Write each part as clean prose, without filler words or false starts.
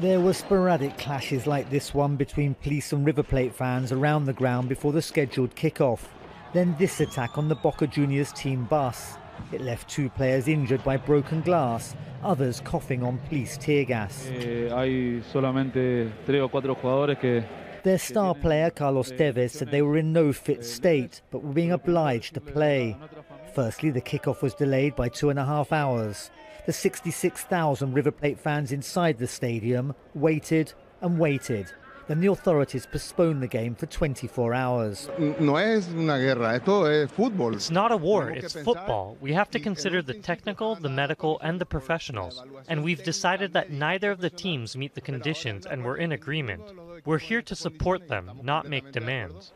There were sporadic clashes like this one between police and River Plate fans around the ground before the scheduled kick-off. Then this attack on the Bocajuniors team bus. It left 2 players injured by broken glass, others coughing on police tear gas. Hay solamente 3 o 4 jugadores que Their star player, Carlos Tevez, said they were in no fit state, but were being obliged to play. Firstly, the kick-off was delayed by 2.5 hours. The 66,000 River Plate fans inside the stadium waited and waited. Then the authorities postponed the game for 24 hours. No es una guerra, esto es fútbol. It's not a war, it's football. We have to consider the technical, the medical, and the professionals. And we've decided that neither of the teams meet the conditions, and we're in agreement. We're here to support them, not make demands.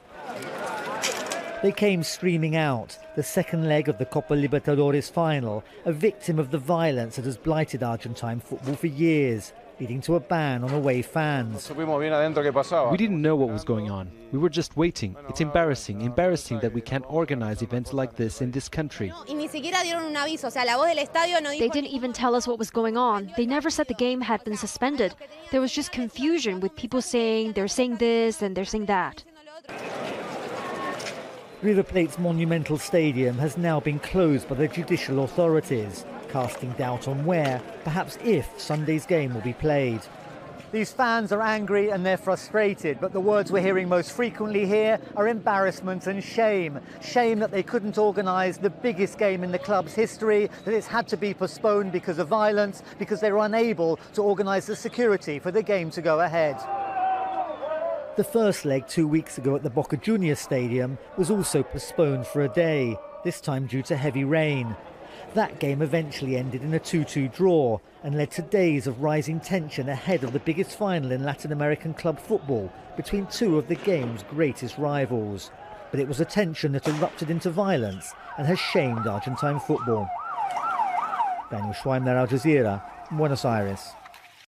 They came streaming out, the second leg of the Copa Libertadores final, a victim of the violence that has blighted Argentine football for years, leading to a ban on away fans. We didn't know what was going on. We were just waiting. It's embarrassing that we can't organize events like this in this country. They didn't even tell us what was going on. They never said the game had been suspended. There was just confusion with people saying they're saying this and they're saying that. River Plate's monumental stadium has now been closed by the judicial authorities, casting doubt on where, perhaps if, Sunday's game will be played. These fans are angry and they're frustrated, but the words we're hearing most frequently here are embarrassment and shame. Shame that they couldn't organise the biggest game in the club's history, that it's had to be postponed because of violence, because they were unable to organise the security for the game to go ahead. The first leg 2 weeks ago at the Bocajuniors Stadium was also postponed for a day, this time due to heavy rain. That game eventually ended in a 2-2 draw and led to days of rising tension ahead of the biggest final in Latin American club football between 2 of the game's greatest rivals. But it was a tension that erupted into violence and has shamed Argentine football. Daniel Schweimler, Al Jazeera, Buenos Aires.